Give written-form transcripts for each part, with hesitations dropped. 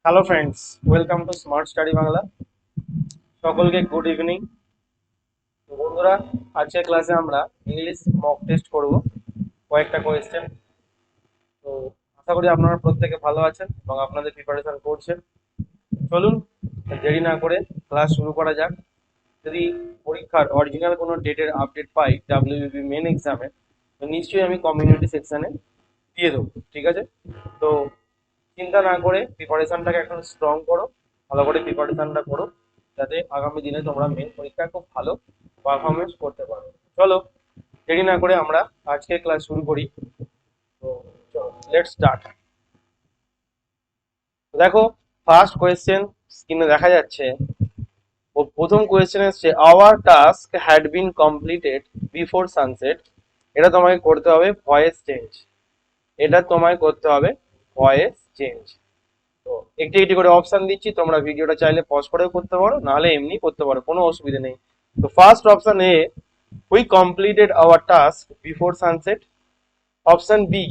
Hello friends, welcome to smart study Bangla. সকলকে good evening. বন্ধুরা, আজকের ক্লাসে আমরা ইংলিশ মক টেস্ট করব, কয়েকটা কোয়েশ্চেন। তো আশা করি আপনারা প্রত্যেকে ভালো আছেন এবং আপনাদের প্রিপারেশন করছেন। চলুন দেরি না করে ক্লাস শুরু করা যাক। যদি পরীক্ষার অরিজিনাল কোনো ডেটের আপডেট পাই ডাব্লিউবিপি মেন এক্সামে, তো নিশ্চয়ই আমি কমিউনিটি সেকশনে দিয়ে দেবো। ঠিক আছে? তো চিন্তা না করে প্রিপারেশনটাকে এখন স্ট্রং করো, ভালো করে প্রিপারেশনটা করো, যাতে আগামী দিনে তোমরা মেন পরীক্ষায় খুব ভালো পারফরমেন্স করতে পারো। চলো দেরি না করে আমরা আজকের ক্লাস শুরু করি। তো চলো, লেটস স্টার্ট। দেখো, ফার্স্ট কোয়েশ্চেন স্ক্রিনে দেখা যাচ্ছে। ও প্রথম কোয়েশ্চেন এসছে, our task had been completed before sunset. এটা তোমাকে করতে হবে ভয়েস চেঞ্জ। এটা তোমায় করতে হবে ভয়েস চেঞ্জ। তো একটি একটি করে অপশন দিচ্ছি, তোমরা ভিডিওটা চাইলে পজ করেও করতে পারো, নাহলে এমনি করতে পারো, কোনো অসুবিধা নেই। তো first option A, we completed our task before sunset. Option B,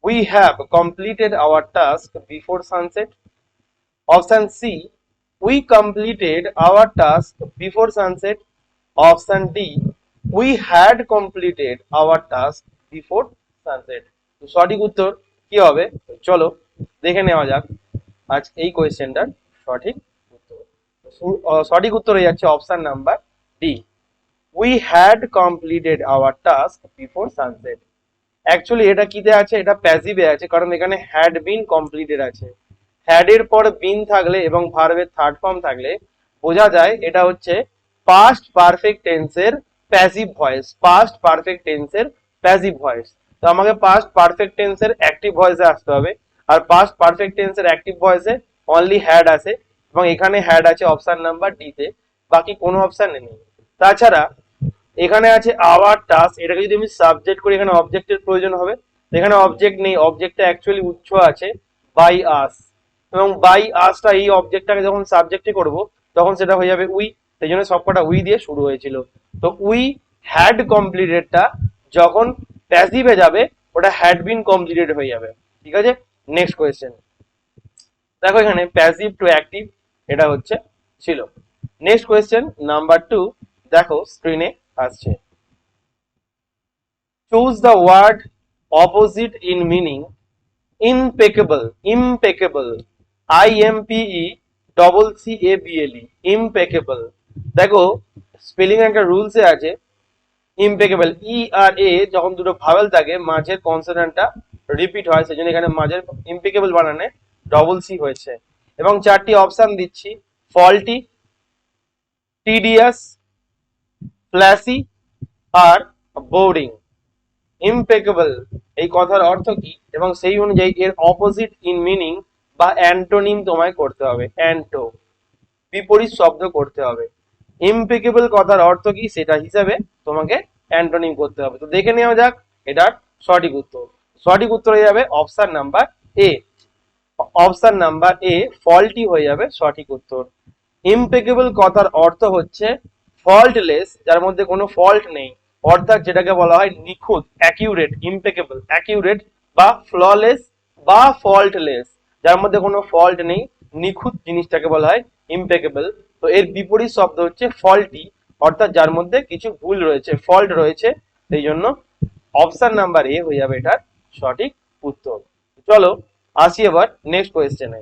we have completed our task before sunset. Option C, we completed our task before sunset. Option D, we had completed our task before sunset. তো সঠিক উত্তর কি হবে? চলো দেখে নেওয়া যাক আজ এই কোয়েশ্চেনটার সঠিক উত্তর। সঠিক উত্তর হয়ে যাচ্ছে option number D, we had completed our task before sunset. Actually এটা কিতে আছে? এটা প্যাসিভে আছে, কারণ এখানে হ্যাড বিন কমপ্লিটেড আছে। হ্যাড এর পর বিন থাকলে এবং ভার্বের থার্ড ফর্ম থাকলে বোঝা যায় এটা হচ্ছে পাস্ট পারফেক্ট টেন্সের প্যাসিভ ভয়েস। পাস্ট পারফেক্ট টেন্সের প্যাসিভ ভয়েস। তো আমাকে পাস্ট পারফেক্ট টেন্সের অ্যাক্টিভ ভয়েসে আসতে হবে, আর পাস্ট পারফেক্ট টেন্সের অ্যাক্টিভ ভয়েসে অনলি হ্যাড আছে, এবং এখানে হ্যাড আছে অপশন নাম্বার ডি তে, বাকি কোনো অপশন নেই। তাছাড়া এখানে আছে আওয়ার টাস্ক, এটাকে যদি আমি সাবজেক্ট করি এখানে অবজেক্টের প্রয়োজন হবে। এখানে অবজেক্ট নেই, অবজেক্টটা অ্যাকচুয়ালি উৎস আছে বাই আস, এবং বাই আসটা এই অবজেক্টটাকে যখন সাবজেক্টে করব তখন সেটা হয়ে যাবে উই। সেই জন্য সবকটা উই দিয়ে শুরু হয়েছিল। তো উই হ্যাড কমপ্লিটেডটা যখন প্যাসিভে যাবে ওটা হ্যাড বিন কমপ্লিটেড হয়ে যাবে। ঠিক আছে? Next question. দেখো এখানে প্যাসিভ টু অ্যাক্টিভ এটা হচ্ছে ছিল। নেক্সট কোয়েশ্চেন নাম্বার 2, দেখো স্ক্রিনে আসছে। Choose the word opposite in meaning. Impeccable, impeccable, IMPECCABLE, impeccable. দেখো স্পেলিং একটা রুলসে আছে, ইমপেকেবল ই আর এ যখন দুটো ভাওয়েল থাকে মাঝের কনসোনেন্টটা রিপিট হয়, সেজন্য এখানে মাঝের ইমপেকেবল বানানে ডবল সি হয়েছে। এবং চারটি অপশন দিচ্ছি, ফল্টি, টিডিয়াস, ফ্ল্যাসি আর বোরিং। ইমপেকেবল এই কথার অর্থ কি এবং সেই অনুযায়ী এর অপোজিট ইন মিনিং বা অ্যান্টোনিম তোমায় করতে হবে। অ্যান্টো বিপরীত শব্দ করতে হবে। ইমপেকেবল কথার অর্থ কি সেটা হিসাবে তোমাকে অ্যান্টোনিম করতে হবে। তো দেখে নেওয়া যাক এটার সঠিক উত্তর। সঠিক উত্তর হয়ে যাবে অপশন নাম্বার এ। অপশন নাম্বার এ ফল্টি হয়ে যাবে সঠিক উত্তর। ইমপেকেবল কথার অর্থ হচ্ছে ফল্টলেস, যার মধ্যে কোনো ফল্ট নেই, অর্থাৎ যেটাকে বলা হয় নিখুঁত, অ্যাকিউরেট। ইমপেকেবল অ্যাকিউরেট বা ফ্ললেস বা ফল্টলেস, যার মধ্যে কোনো ফল্ট নেই, নিখুঁত জিনিসটাকে বলা হয় ইমপেকেবল। তো এর বিপরীত শব্দ হচ্ছে ফল্টি, অর্থাৎ যার মধ্যে কিছু ভুল রয়েছে, ফল্ট রয়েছে। সেই জন্য অপশন নাম্বার এ হয়ে যাবে এটার সঠিক উত্তর। চলো আসি এবার নেক্সট কোয়েশ্চেনে।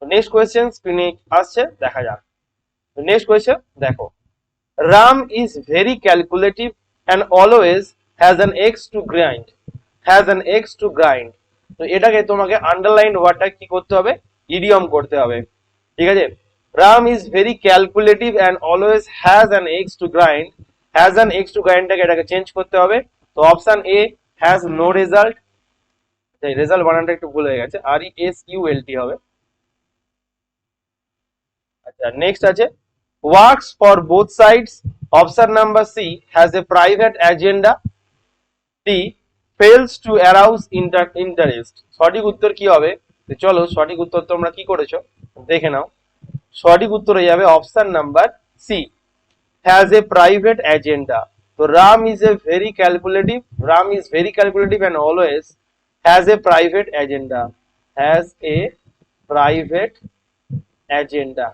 নেক্সট কোয়েশ্চেন স্ক্রিনে আসছে, দেখা যাক। নেক্সট কোয়েশ্চেন দেখো, Ram is very calculative and always has an axe to grind. Has an axe to grind. তো এটাকে তোমাকে আন্ডারলাইন ওয়ার্ডটা কি করতে হবে? ইডিয়ম করতে হবে। ঠিক আছে? Ram is very calculative and always has an axe to grind. Has an axe to গ্রাইন্ডটাকে এটাকে চেঞ্জ করতে হবে। তো option A, has no result. Result বানানটা একটু ভুল হয়ে গেছে, আর ই এস ইউ এল টি হবে। আচ্ছা, নেক্সট আছে works for both sides. Option number C, has a private agenda. D, fails to arouse interest. সঠিক উত্তর কি হবে? তো চলো সঠিক উত্তর তোমরা কি করেছো দেখে নাও। সঠিক উত্তর হয়ে যাবে option number C, has a private agenda. তো Ram is a very calculative, Ram is very calculative and always has a private agenda. Has a private agenda.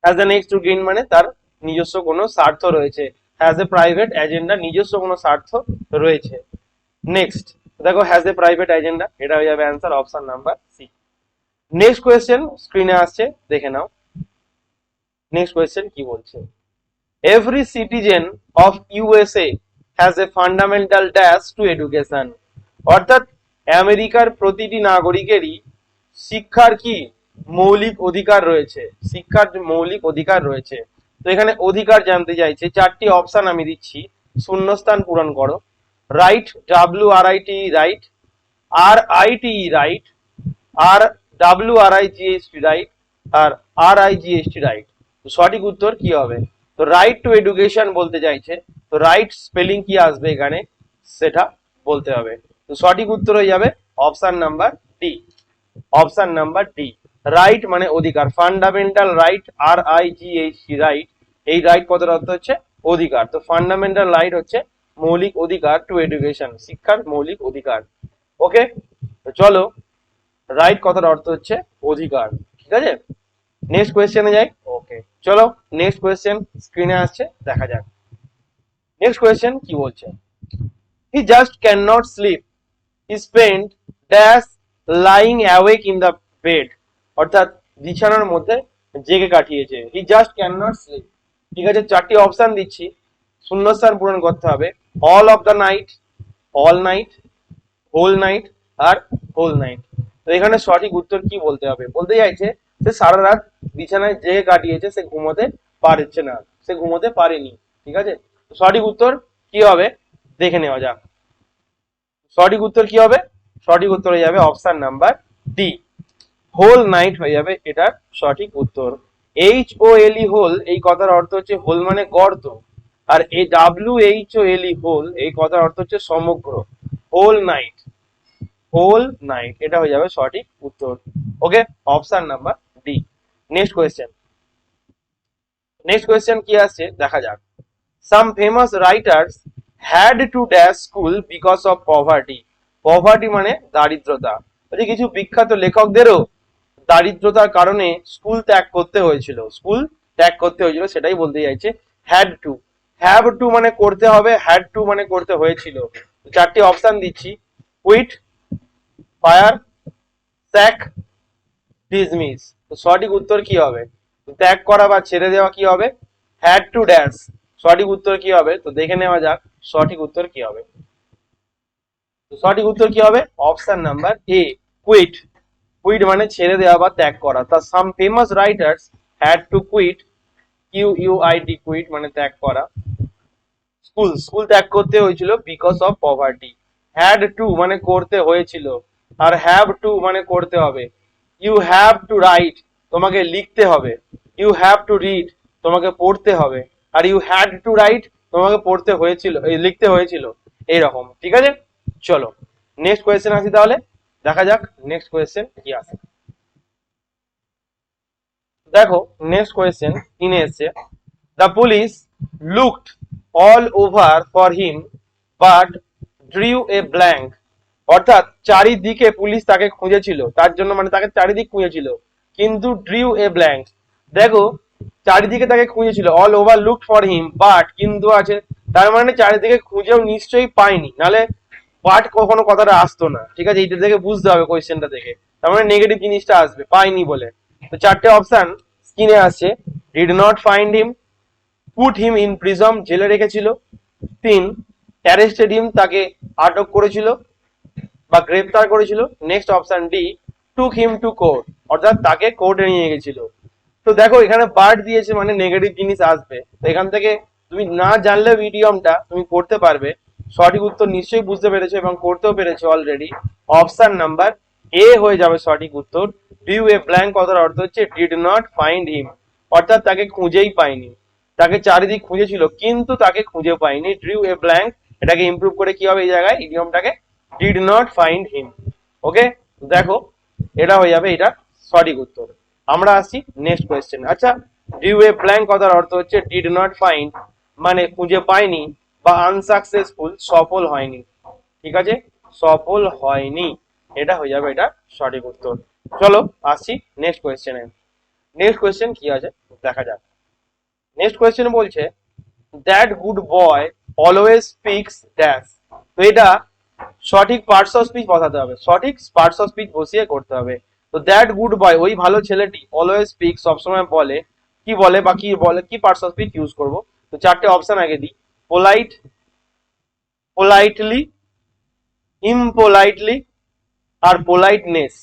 Has a next to gain মানে তার নিজস্ব কোনো স্বার্থ রয়েছে। হ্যাজ এ প্রাইভেট এজেন্ডা, নিজস্ব কোনো স্বার্থ রয়েছে। নেক্সট দেখো, হ্যাজ এ প্রাইভেট এজেন্ডা, এটা হয়ে যাবে answer, option number C. Next question স্ক্রিনে আসছে, দেখে নাও। নেক্সট কোয়েশ্চেন কি বলছে? Every citizen of USA has a fundamental dash to education. অর্থাৎ আমেরিকার প্রতিটি নাগরিকেরই শিক্ষার কি মৌলিক অধিকার রয়েছে, শিক্ষার মৌলিক অধিকার রয়েছে। তো এখানে অধিকার জানতে চাইছে, চারটি অপশন আমি দিচ্ছি, শূন্যস্থান পূরণ করো। Right, WRIT right, RITE right, আর WRIGHT রাইট, আর RIGHT রাইট। তো সঠিক উত্তর কি হবে? তো রাইট টু এডুকেশন বলতে চাইছে, তো রাইট স্পেলিং কি আসবে এখানে সেটা বলতে হবে। তো সঠিক উত্তর হয়ে যাবে option number D, option number D. Right মানে অধিকার, ফান্ডামেন্টাল রাইট, RIGHT রাইট, এই রাইট পদের অর্থ হচ্ছে অধিকার। তো ফান্ডামেন্টাল রাইট হচ্ছে মৌলিক অধিকার, টু এডুকেশন শিক্ষার মৌলিক অধিকার। ওকে, তো চলো, রাইট কথার অর্থ হচ্ছে অধিকার, ঠিক আছে। নেক্সট কোয়েশ্চেনে যাই। ওকে, চলো নেক্সট কোয়েশ্চেন স্ক্রিনে আসছে, দেখা যাক। নেক্সট কোয়েশ্চেন কি বলছে? He just can not sleep, he spend dash lying awake in the bed. অর্থাৎ বিছানার মধ্যে জেগে কাটিয়েছে। He just can not sleep, ঠিক আছে। চারটি অপশন দিচ্ছি, শূন্যস্থান পূরণ করতে হবে। All of the night, all night, whole night, আর হোল নাইট। তো এখানে সঠিক উত্তর কি বলতে হবে? বলতে চাইছে সে সারা রাত বিছানায় জেগে কাটিয়েছে, সে ঘুমোতে পারছে না, সে ঘুমোতে পারেনি, ঠিক আছে। তো সঠিক উত্তর কি হবে দেখে নেওয়া যাক। সঠিক উত্তর কি হবে? সঠিক উত্তর হয়ে যাবে option number D, whole night হয়ে যাবে এটার সঠিক উত্তর। HOLE হোল, এই কথার অর্থ হচ্ছে হোল মানে গর্ত, আর এই WHOLE হোল, এই কথার অর্থ হচ্ছে সমগ্র। হোল নাইট, হোল নাইট, এটা হয়ে যাবে সঠিক উত্তর। Okay, option number D. Next question, next question কি আসছে দেখা যাক। Some famous writers had to dash school because of poverty. Poverty মানে দারিদ্রতা। বলছে কিছু বিখ্যাত লেখকদেরও দারিদ্রতার কারণে স্কুল ত্যাগ করতে হয়েছিল, স্কুল ত্যাগ করতে হয়েছিল, সেটাই বলতে চাইছে। হ্যাড টু, হ্যাভ টু মানে করতে হবে, হ্যাড টু মানে করতে হয়েছিল। চারটি অপশন দিচ্ছি, কুইট, ফায়ার, স্যাক, ডিসমিস। তো সঠিক উত্তর কি হবে? ত্যাগ করা বা ছেড়ে দেওয়া কি হবে? Had to dash. সঠিক উত্তর কি হবে? তো দেখে নেওয়া যাক সঠিক উত্তর কি হবে। তো সঠিক উত্তর কি হবে? Option number A, quit. Quit মানে ছেড়ে দেওয়া বা ত্যাগ করা। তা some famous writers had to quit, QUIT, quit মানে ত্যাগ করা। স্কুল, স্কুল ত্যাগ করতে হয়েছিল because of poverty. Had to মানে করতে হয়েছিল, আর হ্যাভ টু মানে করতে হবে। ইউ হ্যাভ টু রাইট, তোমাকে লিখতে হবে। ইউ হ্যাভ টু রিড, তোমাকে পড়তে হবে। আর ইউ হ্যাড টু রাইট, তোমাকে পড়তে হয়েছিল, লিখতে হয়েছিল, এইরকম, ঠিক আছে। চলো নেক্সট কোয়েশ্চেন আসি তাহলে, দেখা যাক নেক্সট কোয়েশ্চেন কি আসে। দেখো নেক্সট কোয়েশ্চেন তিনে এসছে, the police looked all over for him but drew a blank. অর্থাৎ চারিদিকে পুলিশ তাকে খুঁজেছিল, তার জন্য মানে তাকে চারিদিক খুঁজেছিল, কিন্তু ড্রিউ এ ব্ল্যাঙ্ক। দেখো চারিদিকে তাকে খুঁজেছিল, all over looked for him but, কিন্তু আছে, তার মানে চারিদিকে খুঁজেও নিশ্চয়ই পায়নি, নাহলে বাট কখনো কথাটা আসতো না, ঠিক আছে। এইটা থেকে বুঝতে হবে কোয়েশ্চেনটা থেকে, তার মানে নেগেটিভ জিনিসটা আসবে, পাইনি বলে। তো চারটে অপশন স্ক্রিনে আসছে, did not find him, put him in prism, জেলে রেখেছিল। 3, অ্যারেস্টেড হিম, তাকে আটক করেছিল বা গ্রেফতার করেছিল। Next option D, took him to court, অর্থাৎ তাকে কোর্টে নিয়ে গেছিল। তো দেখো এখানে বার্ড দিয়েছে মানে নেগেটিভ জিনিস আসবে, তো এখান থেকে তুমি না জানলেও ইডিয়মটা তুমি করতে পারবে। সঠিক উত্তর নিশ্চয়ই বুঝতে পেরেছো এবং করতেও পেরেছো অলরেডি। অপশন নাম্বার এ হয়ে যাবে সঠিক উত্তর। ডিউ এ ব্ল্যাঙ্ক কথার অর্থ হচ্ছে ডিড নট ফাইন্ড হিম, অর্থাৎ তাকে খুঁজেই পাইনি, তাকে চারিদিক খুঁজেছিল কিন্তু তাকে খুঁজে পাইনি। ডিউ এ ব্ল্যাঙ্ক, এটাকে ইমপ্রুভ করে কি হবে এই জায়গায় ইডিয়মটাকে, ডিড নট ফাইন্ড হিম। ওকে, দেখো এটা হয়ে যাবে এটা সঠিক উত্তর। আমরা আসছি নেক্সট কোয়েশ্চেন। আচ্ছা, ডিউ এ ব্ল্যাঙ্ক কথার অর্থ হচ্ছে ডিড নট ফাইন্ড মানে খুঁজে পায়নি বা আনসাকসেসফুল, সফল হয়নি, ঠিক আছে, সফল হয়নি, এটা হয়ে যাবে এটা সঠিক উত্তর। চলো আসছি নেক্সট কোয়েশ্চেনে। নেক্সট কোয়েশ্চেন কি আছে দেখা যাক। নেক্সট কোয়েশ্চেন বলছে that good boy always speaks dash. তো এটা সঠিক পার্টস অফ স্পিচ বসাতে হবে, সঠিক পার্টস অফ স্পিচ বসিয়ে করতে হবে। তো দ্যাট গুড বয় ওই ভালো ছেলেটি অলওয়েজ স্পিক সবসময় বলে, কি বলে বা কি বলে, কি পার্টস অফ স্পিচ ইউজ করব। তো চারটে অপশন আগে দিই, পোলাইট, পোলাইটলি, ইমপোলাইটলি আর পোলাইটনেস।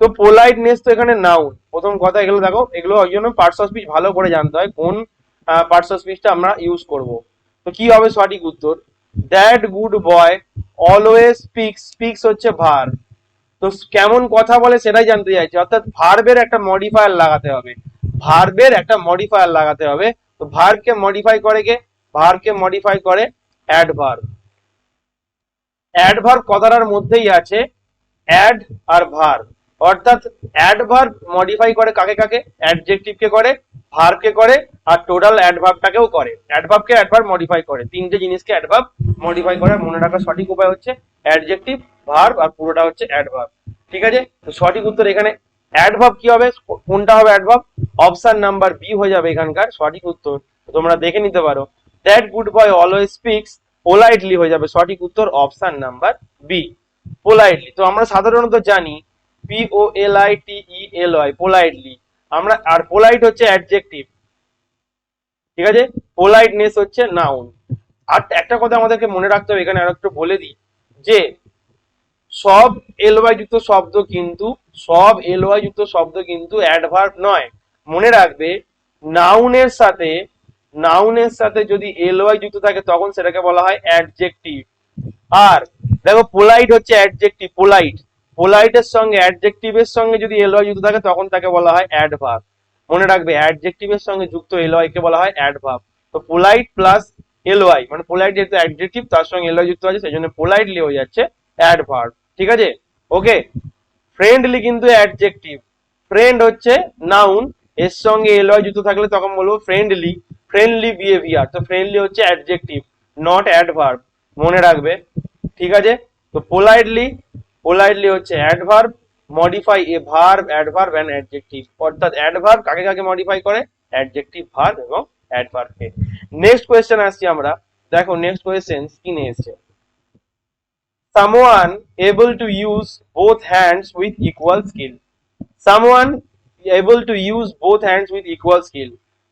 তো পোলাইটনেস তো এখানে নাউন, প্রথম কথা এগুলো দেখো, এগুলো ওই জন্য পার্টস অফ স্পিচ ভালো করে জানতে হয় কোন পার্টস অফ স্পিচটা আমরা ইউজ করব। তো কি হবে সঠিক উত্তর, that good boy always speaks, speaks হচ্ছে ভার। তো কেমন কথা বলে সেটাই জানতে চাইছে, অর্থাৎ ভার্বের একটা মডিফায়ার লাগাতে হবে, ভার্বের একটা মডিফায়ার লাগাতে হবে। তো ভার্বকে মডিফাই করে কে, ভার্বকে মডিফাই করে অ্যাডভার্ব। অ্যাডভার্ব কথাটার মধ্যেই আছে অ্যাড আর ভার্ব, অর্থাৎ অ্যাডভার্ব মডিফাই করে কাকে কাকে, অ্যাডজেক্টিভকে করে, ভার্বকে করে, আর টোটাল অ্যাডভার্বটাকেও করে। অ্যাডভার্বকে অ্যাডভার্ব মডিফাই করে, তিনটে জিনিসকে অ্যাডভার্ব মডিফাই করে। মনে রাখার সঠিক উপায় হচ্ছে অ্যাডজেক্টিভ, ভার্ব আর পুরোটা হচ্ছে অ্যাডভার্ব। ঠিক আছে, তো সঠিক উত্তর এখানে অ্যাডভার্ব কি হবে, কোনটা হবে অ্যাডভার্ব, অপশন নাম্বার বি হয়ে যাবে এখানকার সঠিক উত্তর। তোমরা দেখে নিতে পারো, that good boy always speaks politely হয়ে যাবে সঠিক উত্তর অপশন নাম্বার বি, পোলাইটলি। তো আমরা সাধারণত জানি POLITELY, পোলাইটলি আমরা, আর পোলাইট হচ্ছে অ্যাডজেক্টিভ, ঠিক আছে, পোলাইটনেস হচ্ছে নাউন। আর একটা কথা আমাদেরকে মনে রাখতে হবে এখানে, আর একটু বলে দিই যে সব এলওয়াই যুক্ত শব্দ কিন্তু, সব এলওয়াই যুক্ত শব্দ কিন্তু অ্যাডভার্ব নয়। মনে রাখবে নাউনের সাথে, নাউনের সাথে যদি এলওয়াই যুক্ত থাকে তখন সেটাকে বলা হয় অ্যাডজেক্টিভ। আর দেখো পোলাইট হচ্ছে অ্যাডজেক্টিভ, পোলাইট, পোলাইটের সঙ্গে অ্যাডজেক্টিভের সঙ্গে যদি এলওয়াই যুক্ত থাকে তখন তাকে বলা হয় অ্যাডভার্ব। মনে রাখবে অ্যাডজেক্টিভের সঙ্গে যুক্ত এলওয়াই কে বলা হয় অ্যাডভার্ব। তো পোলাইট প্লাস এলওয়াই মানে পোলাইট যেহেতু অ্যাডজেক্টিভ তার সঙ্গে এলওয়াই যুক্ত আছে সেই জন্য পোলাইটলি হয়ে যাচ্ছে অ্যাডভার্ব। ঠিক আছে, ওকে। ফ্রেন্ডলি কিন্তু অ্যাডজেক্টিভ, ফ্রেন্ড হচ্ছে নাউন, এর সঙ্গে এলওয়াই যুক্ত থাকলে তখন বলবো ফ্রেন্ডলি, ফ্রেন্ডলি বিহেভিয়ার। তো ফ্রেন্ডলি হচ্ছে অ্যাডজেক্টিভ, নট অ্যাডভার্ব, মনে রাখবে। ঠিক আছে, তো পোলাইটলি, পোলাইটলি হচ্ছে adverb, modify a verb, adverb and adjective. অর্থাৎ অ্যাডভার্ব কাকে কাকে মডিফাই করে, অ্যাডজেক্টিভ, ভার্ব এবং অ্যাডভার্বকে। নেক্সট কোয়েশ্চেন আসছি আমরা, দেখো নেক্সট কোয়েশ্চেন স্ক্রিনে এসেছে, someone able to use both hands with equal skill, someone able to use both hands with equal skill,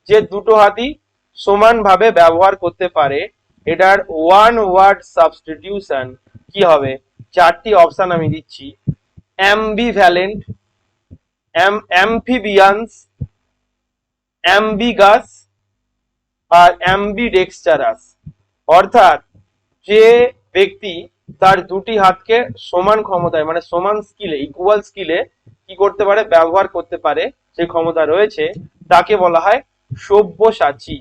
যে দুটো হাতই সমানভাবে ব্যবহার করতে পারে, এটার ওয়ান ওয়ার্ড সাবস্টিটিউশন কি হবে। চারটি অপশন আমি দিচ্ছি, অ্যাম্বিভ্যালেন্ট, অ্যাম্ফিবিয়ান্স, অ্যাম্বিগাস আর অ্যাম্বিডেক্সটারাস। অর্থাৎ যে ব্যক্তি তার দুটি হাতকে সমান ক্ষমতায় মানে সমান স্কিলে, ইকুয়াল স্কিলে কি করতে পারে, ব্যবহার করতে পারে, যে ক্ষমতা রয়েছে তাকে বলা হয় সব্যসাচী,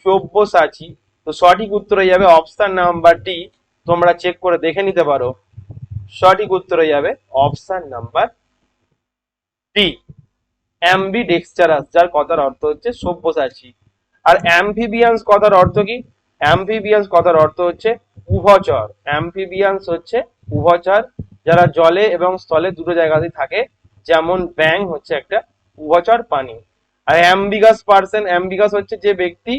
সব্যসাচী। তো সঠিক উত্তর হয়ে যাবে অপশন নাম্বার ডি, তোমরা চেক করে দেখে নিতে পারো, সঠিক উত্তর হয়ে যাবে অপশন নাম্বার ডি, অ্যাম্বিডেক্সটারাস, যার কথার অর্থ হচ্ছে সব্যসাচী। আর অ্যাম্ফিবিয়ান্স কথার অর্থ কি, অ্যাম্ফিবিয়ান্স কথার অর্থ হচ্ছে উভচর, অ্যাম্ফিবিয়ান্স হচ্ছে উভচর, যারা জলে এবং স্থলে দুটো জায়গাতেই থাকে, যেমন ব্যাং হচ্ছে একটা উভচর প্রাণী। আর অ্যাম্বিগাস পার্সন, অ্যাম্বিগাস হচ্ছে যে ব্যক্তি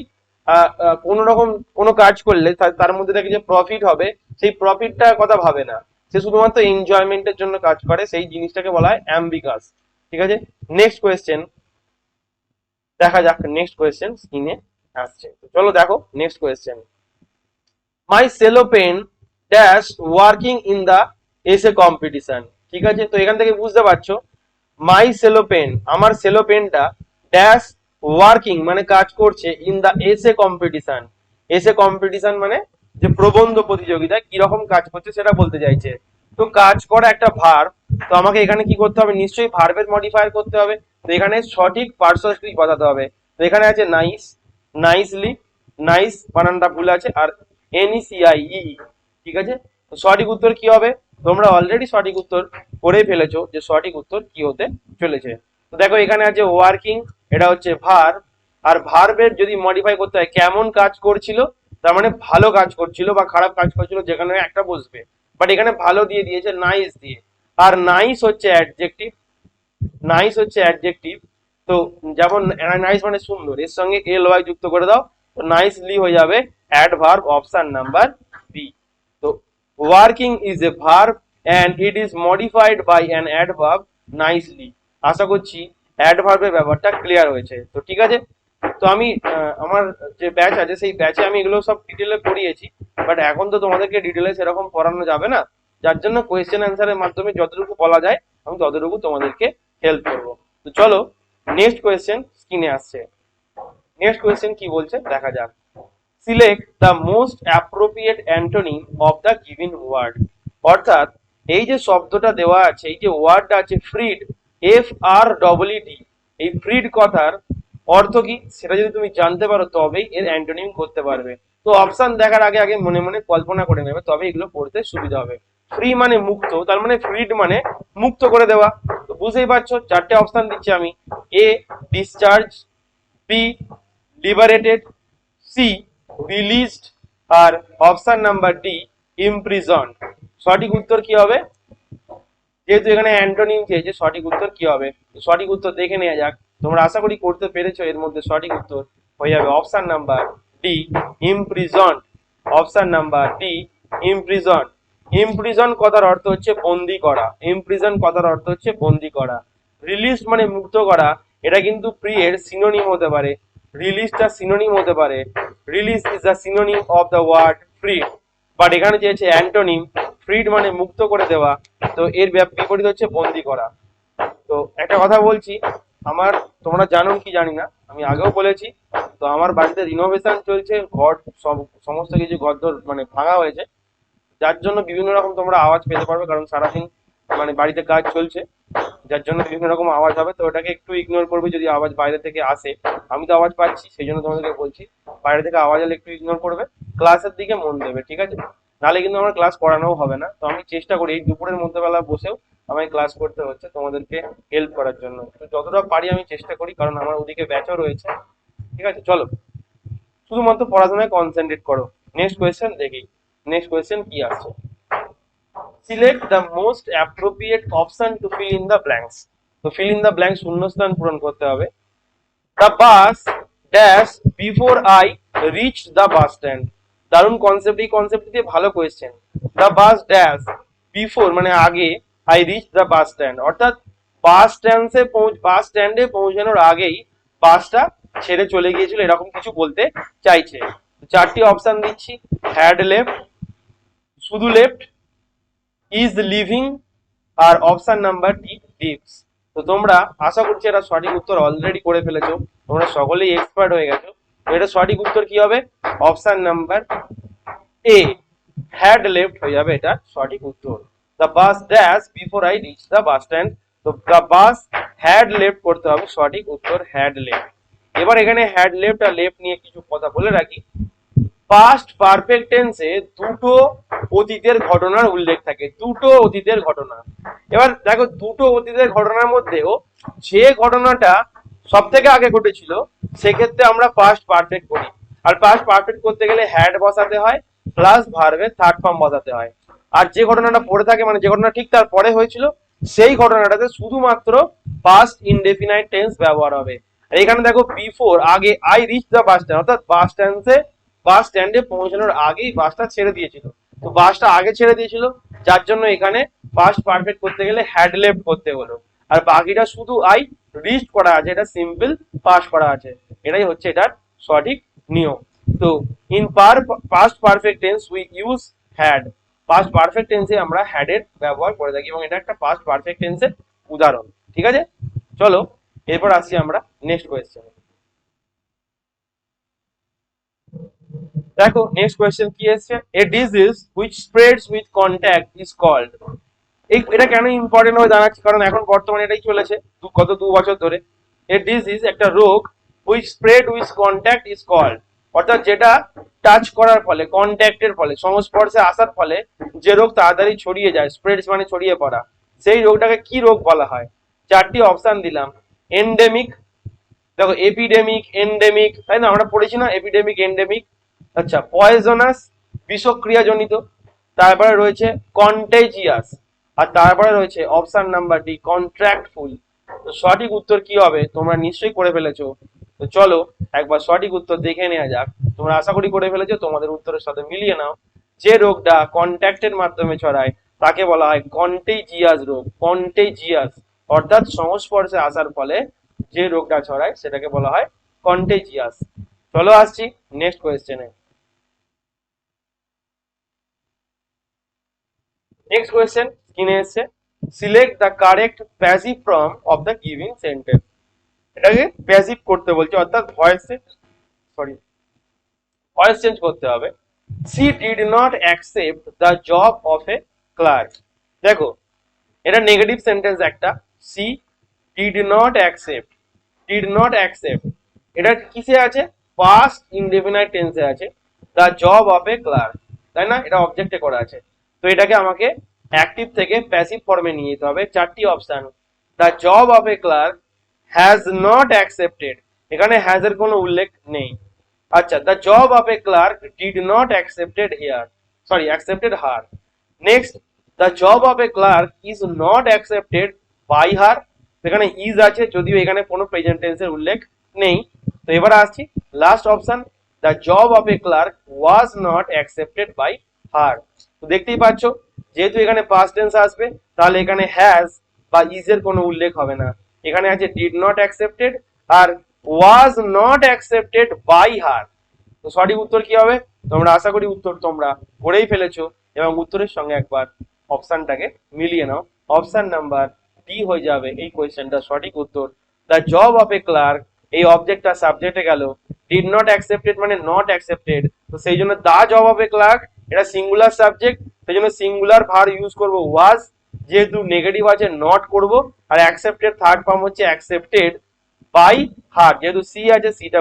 কোনো রকম কোনো কাজ করলে তার মধ্যে থেকে যে প্রফিট হবে সেই প্রফিটটার কথা ভাবে না, সে শুধুমাত্র এনজয়মেন্টের জন্য কাজ করে, সেই জিনিসটাকে বলা হয় অ্যাম্বিগাস। ঠিক আছে, নেক্সট কোয়েশ্চেন দেখা যাক, নেক্সট কোয়েশ্চেন স্ক্রিনে আসছে, তো চলো দেখো next question, my Cello pen dash working in the essay competition. ঠিক আছে, তো এখান থেকে বুঝতে পারছো মাই সেলো পেন, আমার সেলো পেনটা ড্যাশ ওয়ার্কিং মানে কাজ করছে, ইন দা এসে কম্পিটিশন, এসে কম্পিটিশন মানে যে প্রবন্ধ প্রতিযোগিতা কিরকম কাজ করছে সেটা বলতে চাইছে। তো কাজ করা একটা ভার্ব, তো আমাকে এখানে কি করতে হবে, নিশ্চয়ই ভার্বের মডিফায়ার করতে হবে। তো এখানে সঠিক পার্টস অফ স্পিচ বসাতে হবে। তো এখানে আছে নাইস, নাইসলি, নাইস বানানটা ভুল আছে, আর NECIE। ঠিক আছে, তো সঠিক উত্তর কি হবে, তোমরা অলরেডি সঠিক উত্তর করেই ফেলেছো যে সঠিক উত্তর কি হতে চলেছে। তো দেখো এখানে আছে ওয়ার্কিং, এটা হচ্ছে ভার্ব, আর ভার্বের যদি মডিফাই করতে হয় কেমন কাজ করছিল, তার মানে ভালো কাজ করছিল বা খারাপ কাজ করছিল, যেখানে একটা বসবে, বাট এখানে ভালো দিয়ে দিয়েছে নাইস দিয়ে। আর নাইস হচ্ছে অ্যাডজেক্টিভ, নাইস হচ্ছে অ্যাডজেক্টিভ। তো যেমন নাইস মানে সুন্দর, এর সঙ্গে এল ওয়াই যুক্ত করে দাও, তো নাইসলি হয়ে যাবে অ্যাডভার্ব, অপশন নাম্বার বি। তো working is a verb and it is modified by an adverb nicely. আশা করছি অ্যাডভার্বের ব্যাপারটা ক্লিয়ার হয়েছে। তো ঠিক আছে, তো আমি আমার যে ব্যাচ আছে সেই ব্যাচে আমি এগুলো সব ডিটেলে পড়িয়েছি, বাট এখন তো তোমাদেরকে ডিটেলে সেরকম পড়ানো যাবে না, যার জন্য কোয়েশ্চেন অ্যান্সারের মাধ্যমে যতটুকু বলা যায় আমি ততটুকু তোমাদেরকে হেল্প করবো। তো চলো নেক্সট কোয়েশ্চেন স্ক্রিনে আসছে। নেক্সট কোয়েশ্চেন কি বলছে দেখা যাক। Select the most appropriate antonym of the given word. অর্থাৎ এই যে শব্দটা দেওয়া আছে, এই যে ওয়ার্ডটা আছে ফ্রিড, এফ আর ডবল ডি, এই ফ্রিড কথার অর্থ কি সেটা যদি তুমি জানতে পারো তবেই এর অ্যান্টোনিম করতে পারবে। তো অপশন দেখার আগে আগে মনে মনে কল্পনা করে নেবে, তবে এগুলো পড়তে সুবিধা হবে। ফ্রি মানে মুক্ত, তার মানে ফ্রিড মানে মুক্ত করে দেওয়া। তো বুঝতেই পারছো চারটে অপশন দিচ্ছি আমি, A discharge, B liberated, C released, আর অপশন নাম্বার ডি ইমপ্রিজন। সঠিক উত্তর কি হবে? যেহেতু এখানে অ্যান্টোনিম চেয়েছে, সঠিক উত্তর কি হবে? সঠিক উত্তর দেখে নেওয়া যাক। তোমরা আশা করি করতে পেরেছো, এর মধ্যে সঠিক উত্তর হয়ে যাবে option number D imprison. Option number D imprison. Imprison কথার অর্থ হচ্ছে বন্দি করা, ইমপ্রিজন কথার অর্থ হচ্ছে বন্দি করা। রিলিজ মানে মুক্ত করা, এটা কিন্তু ফ্রি এর সিনোনিম হতে পারে, রিলিজটা সিনোনিম হতে পারে। Release is the synonym of the word free, but এখানে চেয়েছে অ্যান্টোনিম, ফ্রিড মানে মুক্ত করে দেওয়া, তো এর বিপরীত হচ্ছে বন্দি করা। তো একটা কথা বলছি, আমার তোমরা জানো কি জানি না, আমি আগেও বলেছি, তো আমার বাড়িতে রিনোভেশন চলছে, ঘর সব সমস্ত কিছু ঘর দর মানে ভাঙা হয়েছে, যার জন্য বিভিন্ন রকম তোমরা আওয়াজ পেতে পারবে, কারণ সারাদিন মানে বাড়িতে কাজ চলছে, যার জন্য বিভিন্ন রকম আওয়াজ হবে। তো ওটাকে একটু ইগনোর করবে যদি আওয়াজ বাইরে থেকে আসে। আমি তো আওয়াজ পাচ্ছি, সেই জন্য তোমাদেরকে বলছি বাইরে থেকে আওয়াজ এলে একটু ইগনোর করবে, ক্লাসের দিকে মন দেবে, ঠিক আছে? নাহলে কিন্তু আমার ক্লাস করানোও হবে না। তো আমি চেষ্টা করি এই দুপুরের মধ্যবেলা বসেও আমায় ক্লাস করতে হচ্ছে তোমাদেরকে হেল্প করার জন্য, তো যতটা পারি আমি চেষ্টা করি, কারণ আমার ওদিকে ব্যাচও রয়েছে। ঠিক আছে, চলো শুধুমাত্র পড়াশোনায় কনসেন্ট্রেট করো। নেক্সট কোয়েশ্চেন দেখি, নেক্সট কোয়েশ্চেন কি আসছে। Select the most appropriate option to fill in the blanks. তো ফিল ইন দ্য ব্ল্যাঙ্ক শূন্যস্থান পূরণ করতে হবে। The bus dash before I reach the bus stand. দারুণ কনসেপ্ট, এই কনসেপ্ট দিয়ে ভালো question. The bus dash before মানে আগে, I reach the bus stand, অর্থাৎ বাস স্ট্যান্ডে পৌঁছানোর আগেই বাসটা ছেড়ে চলে গিয়েছিল, এরকম কিছু বলতে চাইছে। চারটি অপশন দিচ্ছি, হ্যাড লেফট, শুধু লেফট, ইজ লিভিং, আর অপশন নাম্বার ডি লিভস। তো তোমরা আশা করছি এটা সঠিক উত্তর অলরেডি করে ফেলেছো, তোমরা সকলেই এক্সপার্ট হয়ে গেছো। তো এটা সঠিক উত্তর কি হবে? Option number A had left হয়ে যাবে এটা সঠিক উত্তর। The bus dash before I reach the bus stand, তো দ্য বাস হ্যাড লেফট করতে হবে, সঠিক উত্তর হ্যাড লেফট। এবার এখানে হ্যাড লেফট আর লেফট নিয়ে কিছু কথা বলে রাখি। পাস্ট পারফেক্ট টেন্সে দুটো অতীতের ঘটনার উল্লেখ থাকে, দুটো অতীতের ঘটনা। এবার দেখো দুটো অতীতের ঘটনার মধ্যেও যে ঘটনাটা সব থেকে আগে ঘটেছিল সেক্ষেত্রে আমরা পাস্ট পারফেক্ট করি, আর পাস্ট পারফেক্ট করতে গেলে হ্যাড বসাতে হয় প্লাস ভার্বের থার্ড ফর্ম বসাতে হয়। আর যে ঘটনাটা পড়ে থাকে মানে যে ঘটনা ঠিক তার পরে হয়েছিল সেই ঘটনাটাতে শুধুমাত্র পাস্ট ইনডেফিনাইট টেন্স ব্যবহার হবে। আর এখানে দেখো বিফোর আগে I reach the bus stand, অর্থাৎ বাস স্ট্যান্ডে পৌঁছানোর আগেই বাসটা ছেড়ে দিয়েছিল, তো বাসটা আগে ছেড়ে দিয়েছিল, যার জন্য এখানে পাস্ট পারফেক্ট করতে গেলে হ্যাড লেফট করতে হলো। আর বাকিটা শুধু আই রিচ করা আছে, এটা সিম্পল পাস করা আছে, এটাই হচ্ছে এটার সঠিক নিয়ম। তো in past perfect tense we use had, past perfect টেন্সে আমরা হ্যাড এর ব্যবহার করে থাকি, এবং এটা একটা পাস্ট পারফেক্ট টেন্সের উদাহরণ। ঠিক আছে, চলো এরপর আসছি আমরা নেক্সট কোয়েশ্চেনে। দেখো নেক্সট কোয়েশ্চেন কি এসছে, a disease which spreads with contact is called. এটা কেন ইম্পর্টেন্ট হয়ে দাঁড়াচ্ছে, কারণ এখন বর্তমানে এটাই চলেছে গত 2 বছর ধরে। এ ডিজিজ একটা রোগ, which spread with contact is called, অর্থাৎ যেটা টাচ করার ফলে, কন্ট্যাক্টের ফলে, সংস্পর্শে আসার ফলে যে রোগ তাড়াতাড়ি ছড়িয়ে যায়, স্প্রেডস মানে ছড়িয়ে পড়া, সেই রোগটাকে কি রোগ বলা হয়? চারটি অপশন দিলাম। এন্ডেমিক, দেখো এপিডেমিক, এন্ডেমিক, তাই না, আমরা পড়েছি না এপিডেমিক এন্ডেমিক। আচ্ছা, পয়জনাস, বিষক্রিয়াজনিত, তারপরে রয়েছে কন্টেজিয়াস, আর তারপরে রয়েছে অপশন নাম্বার ডি কন্ট্রাক্টফুল। তো তো সঠিক উত্তর কি হবে তোমরা নিশ্চয়ই করে ফেলেছো। তো চলো একবার সঠিক উত্তর দেখে নেওয়া যাক। তোমরা আশা করি করে ফেলেছো, তোমাদের উত্তরের সাথে মিলিয়ে নাও। যে রোগটা কন্ট্যাক্টের মাধ্যমে ছড়ায় তাকে বলা হয় কন্টেজিয়াস রোগ। কন্টেজিয়াস অর্থাৎ সংস্পর্শে আসার ফলে যে রোগটা ছড়ায় সেটাকে বলা হয় কন্টেজিয়াস। চলো আসছি নেক্সট কোয়েশ্চেনে। নেক্সট কোয়েশ্চেন স্ক্রিনে এসছে, select the correct passive form of the giving sentence. এটাকে প্যাসিভ করতে বলছে, অর্থাৎ ভয়েস চেঞ্জ করতে হবে। She did not accept the job of a clerk. দেখো এটা নেগেটিভ সেন্টেন্স একটা। She did not accept, did not accept এটা কিসে আছে, পাস্ট ইনডেফিনাইট টেন্সে আছে। The job of a clerk, তাই না, এটা অবজেক্টে করা আছে। তো এটাকে আমাকে অ্যাক্টিভ থেকে প্যাসিভ ফর্মে নিয়ে যেতে হবে। চারটি option, the job of a clerk has not accepted, এখানে হ্যাজ এর কোনো উল্লেখ নেই। আচ্ছা, the job of a clerk did not accepted here, sorry accepted her. Next, the job of a clerk is not accepted by her, এখানে is আছে যদিও এখানে কোনো প্রেজেন্ট টেন্সের উল্লেখ নেই। তো এবার আসছি last option, the job of a clerk was not accepted by her. তো দেখতেই পাচ্ছ যেহেতু এখানে পাস্ট টেন্স আসবে তাহলে এখানে হ্যাজ বা ইজ এর কোনো উল্লেখ হবে না। এখানে আছে ডিড নট অ্যাকসেপ্টেড আর was not accepted by her. তো সঠিক উত্তর কি হবে তোমরা আশা করি উত্তর তোমরা করেই ফেলেছো এবং উত্তরের সঙ্গে একবার অপশনটাকে মিলিয়ে নাও। অপশন নাম্বার ডি হয়ে যাবে এই কোয়েশ্চেনটা সঠিক উত্তর। The job of a clerk, এই অবজেক্টটা সাবজেক্টে গেল, ডিড নট অ্যাকসেপ্টেড মানে নট অ্যাকসেপ্টেড, তো সেই জন্য the job of a clerk এটা সিঙ্গুলার সাবজেক্ট, সেই জন্য সিঙ্গুলার ভার ইউজ করব ওয়াজ, যেহেতু নেগেটিভ আছে নট করব, আর অ্যাকসেপ্টেড থার্ড ফর্ম হচ্ছে অ্যাকসেপ্টেড বাই হার, যেহেতু সি আছে সিটা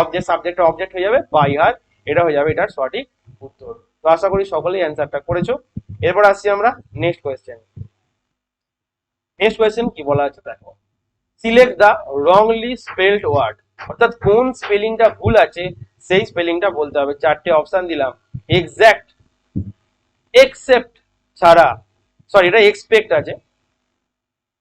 অবজেক্ট সাবজেক্ট অবজেক্ট হয়ে যাবে বাই হার, এটা হয়ে যাবে এটার সঠিক উত্তর। তো আশা করি সকলেই অ্যান্সারটা করেছো। এরপর আসছি আমরা নেক্সট কোয়েশ্চেন। নেক্সট কোয়েশ্চেন কি বলা আছে দেখো, select the wrongly spelled word, অর্থাৎ কোন স্পেলিংটা ভুল আছে সেই স্পেলিংটা বলতে হবে। চারটে অপশন দিলাম, এক্স্যাক্ট, এক্সেপ্ট ছাড়া, সরি এটা এক্সপেক্ট আছে,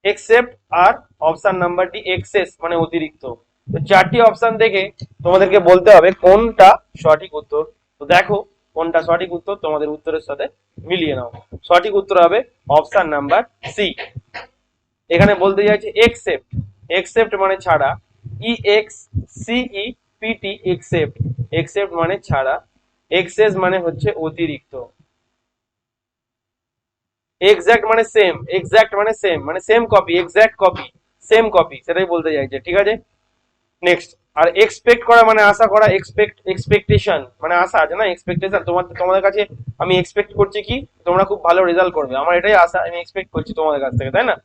এক্সেপ্ট আর অপশন নাম্বার ডি এক্সেস মানে অতিরিক্ত। তো চারটি অপশন দেখে তোমাদেরকে বলতে হবে কোনটা সঠিক উত্তর। তো দেখো কোনটা সঠিক উত্তর, তোমাদের উত্তরের সাথে মিলিয়ে নাও। সঠিক উত্তর হবে অপশন নাম্বার সি। এখানে বলতে চাইছে এক্সেপ্ট, এক্সেপ্ট মানে ছাড়া, ই এক্স সিই পিটি এক্সেপ্ট, এক্সেপ্ট মানে ছাড়া, এক্সেস মানে হচ্ছে অতিরিক্ত, এক্সাক্ট মানে সেম, এক্সাক্ট মানে সেম, মানে same copy, exact copy, same copy, সেটাই বলতে চাইছে, ঠিক আছে। নেক্সট, আর এক্সপেক্ট করা মানে আশা করা, এক্সপেকটেশন মানে আশা আছে না, এক্সপেকটেশন, তোমাদের কাছে আমি এক্সপেক্ট করছি কি তোমরা খুব ভালো রেজাল্ট করবে, আমার এটাই আশা, আমি এক্সপেক্ট করছি তোমাদের কাছ থেকে, তাই না।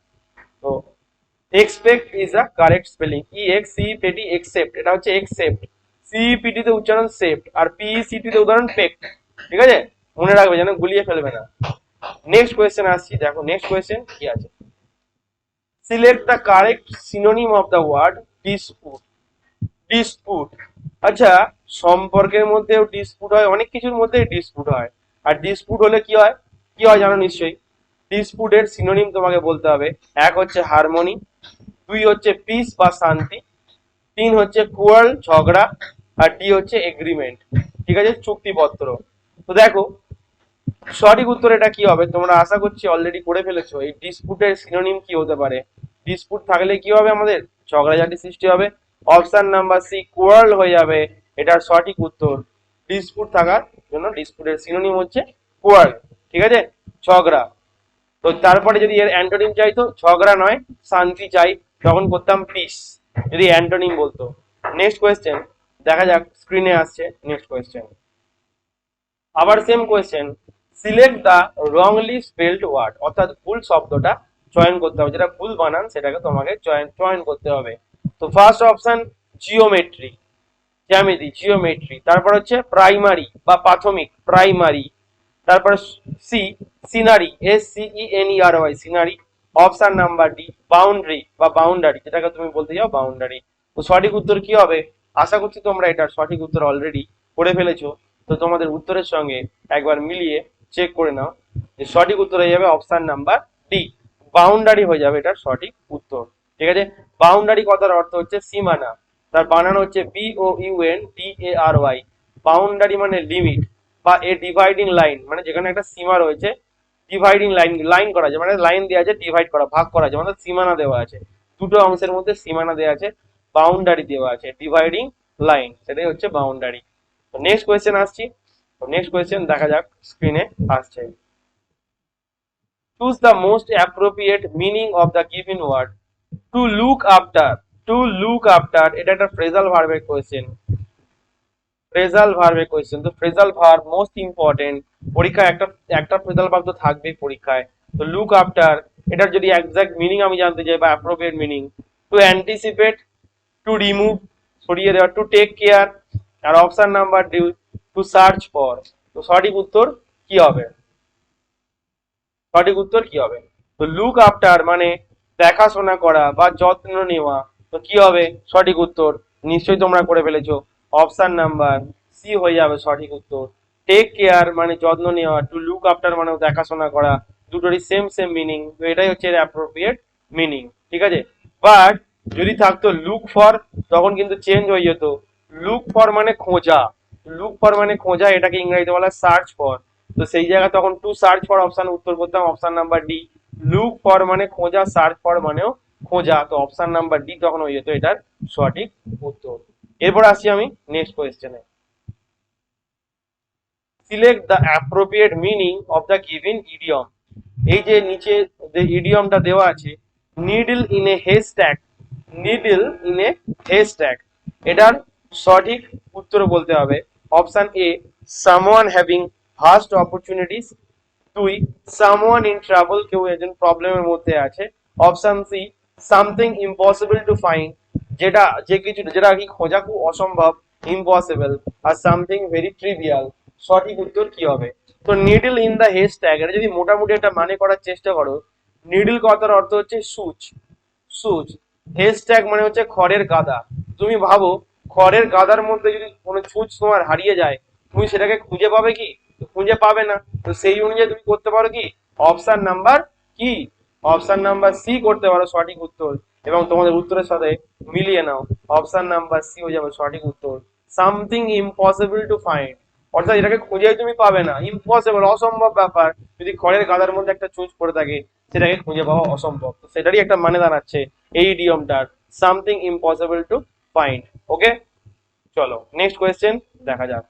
তো expect is a correct spelling, E X C P T except, এটা হচ্ছে এক্সেপ্ট, সিপিটি তে উচ্চারণ সেপ্ট, আর পিইসিটি তে উদাহরণ পেক্ট, ঠিক আছে, মনে রাখবে যেন গুলিয়ে ফেলবে না। নেক্সট কোয়েশ্চেন আসছি, দেখো নেক্সট কোয়েশ্চেন কি আছে, select the correct synonym of the word dispute. Dispute, আচ্ছা সম্পর্কের মধ্যেও ডিসপুট হয়, অনেক কিছুর মধ্যে ডিসপুট হয়, আর ডিসপুট হলে কি হয়, কি হয় জানো নিশ্চয়ই। ডিসপুটের সিনোনিম তোমাকে বলতে হবে, এক হচ্ছে হারমোনি, দুই হচ্ছে পিস বা শান্তি, তিন হচ্ছে কোয়ার্ল ঝগড়া, আর ডি হচ্ছে এগ্রিমেন্ট, ঠিক আছে, চুক্তিপত্র। তো দেখো সঠিক উত্তর এটা কি হবে, তোমরা আশা করছি অলরেডি করে ফেলেছো। এই ডিসপুটের সিনোনিম কি হতে পারে, ডিসপুট থাকলে কি হবে আমাদের ঝগড়াঝাটি সৃষ্টি হবে, অপশন নাম্বার সি কোয়ার্ল হয়ে যাবে এটার সঠিক উত্তর। ডিসপুট থাকার জন্য ডিসপুটের সিনোনিম হচ্ছে কোয়ার্ল, ঠিক আছে, ঝগড়া। তো তারপরে যদি এর অ্যান্টোনিম চাইতো ঝগড়া নয় শান্তি চাই, তখন করতাম পিস, যদি অ্যান্টোনিম বলতো। নেক্সট কোয়েশ্চেন দেখা যাক, স্ক্রিনে আসছে নেক্সট কোয়েশ্চেন, আবার same question, select the wrongly spelled word, অর্থাৎ ভুল শব্দটা চয়ন করতে হবে, যেটা ভুল বানান সেটাকে তোমাকে চয়ন করতে হবে। তো ফার্স্ট অপশন জিওমেট্রি, জ্যামিতি জিওমেট্রি, তারপর হচ্ছে প্রাইমারি বা প্রাথমিক প্রাইমারি, তারপর C scenery SCENERY scenery, option number D boundary বা বাউন্ডারি, যেটাকে তুমি বলতে যাও বাউন্ডারি। তো সঠিক উত্তর কি হবে, আশা করছি তোমরা এটার সঠিক উত্তর অলরেডি করে ফেলেছো। তো তোমাদের উত্তরের সঙ্গে একবার মিলিয়ে চেক করে নাও, যে সঠিক উত্তর হয়ে যাবে অপশন নাম্বার ডি, বাউন্ডারি হয়ে যাবে এটার সঠিক উত্তর। ঠিক আছে। বাউন্ডারি কথার অর্থ হচ্ছে সীমানা, তার বানান হচ্ছে BOUNDARY। বাউন্ডারি মানে লিমিট বা এ ডিভাইডিং লাইন, মানে যেখানে একটা সীমা রয়েছে, ডিভাইডিং লাইন, লাইন করা আছে মানে লাইন দেওয়া আছে, ডিভাইড করা ভাগ করা আছে মানে সীমানা দেওয়া আছে, দুটো অংশের মধ্যে সীমানা দেওয়া আছে, বাউন্ডারি দেওয়া আছে, ডিভাইডিং লাইন, সেটাই হচ্ছে বাউন্ডারি। তো নেক্সট কোয়েশ্চেন আসছি। তো নেক্সট কোয়েশ্চেন দেখা যাক স্ক্রিনে আসছে। Choose the most appropriate meaning of the given word. To look after, to look after এটা একটা ফ্রেজাল ভার্বের কোয়েশ্চেন, ফ্রেজাল ভার্বের কোয়েশ্চেন। তো ফ্রেজাল ভার্ব মোস্ট ইম্পর্টেন্ট, পরীক্ষায় একটা একটা ফ্রেজাল ভার্ব তো থাকবেই পরীক্ষায়। তো লুক আফটার এটার যদি এক্সাক্ট মিনিং আমি জানতে চাই বা appropriate meaning, to anticipate, to remove সরিয়ে দেওয়া, টু টেক কেয়ার, আর option number D to search for. তো সঠিক উত্তর কি হবে? সঠিক উত্তর কি হবে? তো লুক আফটার মানে দেখাশোনা করা বা যত্ন নেওয়া। তো কি হবে সঠিক উত্তর? নিশ্চয়ই তোমরা করে ফেলেছো, অপশন নাম্বার সি হয়ে যাবে সঠিক উত্তর। টেক কেয়ার মানে যত্ন নেওয়া, টু লুক আফটার মানে দেখাশোনা করা, দুটোরই সেম সেম মিনিং। তো এটাই হচ্ছে এর অ্যাপ্রোপ্রিয়েট মিনিং, ঠিক আছে। বাট যদি থাকতো লুক ফর তখন কিন্তু চেঞ্জ হয়ে যেত। লুক ফর মানে খোঁজা, লুক ফর মানে খোঁজা, এটাকে ইংরেজিতে বলা সার্চ ফর। তো সেই জায়গায় তখন টু সার্চ ফর অপশন উত্তর করতাম option number D. Look for মানে খোঁজা, সার্চ ফর মানেও খোঁজা, তো অপশন নাম্বার ডি তখন হয়ে যেত এটার সঠিক উত্তর। এরপর আসছি আমি নেক্সট কোয়েশ্চেনে। Select the appropriate meaning of the given idiom. এই যে নিচে যে ইডিয়মটা দেওয়া আছে, needle in a haystack, needle in a haystack, এটার সঠিক উত্তর বলতে হবে। Option A someone having vast opportunities, দুই সামওয়ান ইন ট্রাভেল, কেউ একজন প্রবলেমের মধ্যে আছে। Option C something impossible to find, যেটা যে কিছু যেটা কি খোঁজা খুব অসম্ভব, ইম্পসিবল। আর সামথিং ভেরি ট্রিভিয়াল। সঠিক উত্তর কি হবে? তো নিডল ইন দা হেস্ট্যাক এটা যদি মোটামুটি একটা মানে করার চেষ্টা করো, নিডল কথার অর্থ হচ্ছে সুচ, সুচ। হেস্ট্যাক মানে হচ্ছে খড়ের গাদা। তুমি ভাবো খড়ের গাদার মধ্যে যদি কোনো ছুঁচ তোমার হারিয়ে যায়, তুমি সেটাকে খুঁজে পাবে কি? তো খুঁজে পাবে না। তো সেই অনুযায়ী তুমি করতে পারো কি, অপশন নাম্বার কি, অপশন নাম্বার সি করতে পারো সঠিক উত্তর, এবং তোমাদের উত্তরের সাথে মিলিয়ে নাও। অপশন নাম্বার সি হয়ে যাবে সঠিক উত্তর, সামথিং ইম্পসিবল টু ফাইন্ড। অর্থাৎ এটাকে খুঁজেই তুমি পাবে না, ইম্পসিবল অসম্ভব ব্যাপার। যদি খড়ের গাদার মধ্যে একটা চুঁচ পড়ে থাকে সেটাকে খুঁজে পাওয়া অসম্ভব। তো সেটারই একটা মানে দাঁড়াচ্ছে এই ইডিয়মটার, something impossible to find. Okay, চলো নেক্সট কোয়েশ্চেন দেখা যাক।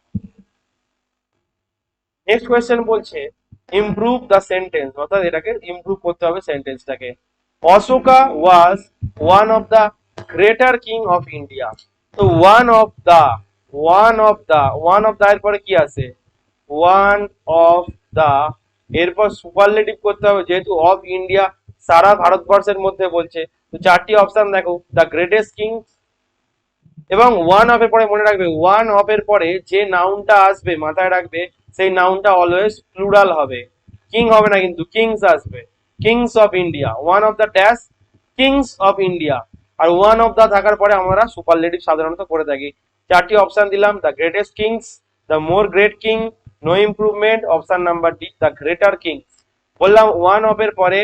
নেক্সট কোয়েশ্চেন বলছে ইমপ্রুভ দ্য সেন্টেন্স, অর্থাৎ এটাকে ইমপ্রুভ করতে হবে সেন্টেন্সটাকে। Ashoka was one of the greater king of India. তো one of the, one of the, one of the এর পরে কি আছে? ওয়ান অফ দা, এরপর সুপারলেটিভ করতে হবে যেহেতু অফ ইন্ডিয়া সারা ভারতবর্ষের মধ্যে বলছে। তো চারটি অপশন দেখো, দ্য গ্রেটেস্ট কিং, এবং ওয়ান অফ এর পরে মনে রাখবে ওয়ান অফ এর পরে যে নাউনটা আসবে মাথায় রাখবে সেই নাউনটা অলওয়েজ প্লুরাল হবে, কিং হবে না কিন্তু, কিংস আসবে। Kings of India, one of the dash kings of India. আর ওয়ান অফ দ্য থাকার পরে আমরা সুপারলেটিভ সাধারণত করে থাকি। চারটি অপশন দিলাম, the greatest kings, the more great king, no improvement, option number D the greater kings. বললাম ওয়ান অফ এর পরে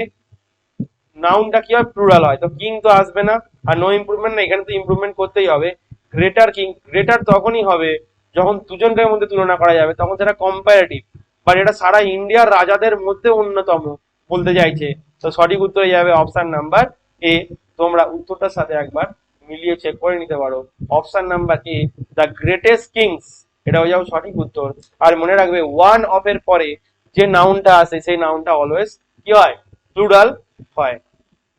নাউনটা কি হয়, প্লুরাল হয়, তো কিং তো আসবে না, আর নো ইমপ্রুভমেন্ট না, এখানে তো ইমপ্রুভমেন্ট করতেই হবে। গ্রেটার কিং, গ্রেটার তখনই হবে যখন দুজনকার মধ্যে তুলনা করা যাবে, তখন সেটা কম্পারেটিভ, বাট এটা সারা ইন্ডিয়ার রাজাদের মধ্যে অন্যতম বলতে চাইছে। তো সঠিক উত্তর হয়ে যাবে অপশন নাম্বার এ। তোমরা উত্তরটার সাথে একবার মিলিয়ে চেক করে নিতে পারো, option number A the greatest kings, এটা হয়ে যাবে সঠিক উত্তর। আর মনে রাখবে ওয়ান অফ এর পরে যে নাউনটা আসে সেই নাউনটা অলওয়েজ কি হয়, প্লুরাল হয়।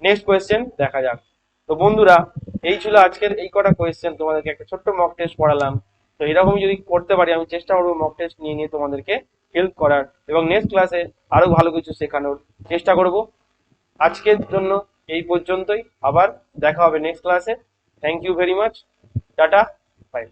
নেক্সট কোয়েশ্চেন দেখা যাক। তো বন্ধুরা এই ছিল আজকের এই কটা কোয়েশ্চেন, তোমাদেরকে একটা ছোট্ট মক টেস্ট পড়ালাম। তো এরকম যদি করতে পারি আমি চেষ্টা করবো মক টেস্ট নিয়ে নিয়ে তোমাদেরকে হেল্প করার, এবং নেক্সট ক্লাসে আরো ভালো কিছু শেখানোর চেষ্টা করব। আজকের জন্য এই পর্যন্তই, আবার দেখা হবে নেক্সট ক্লাসে। Thank you very much, tata, by.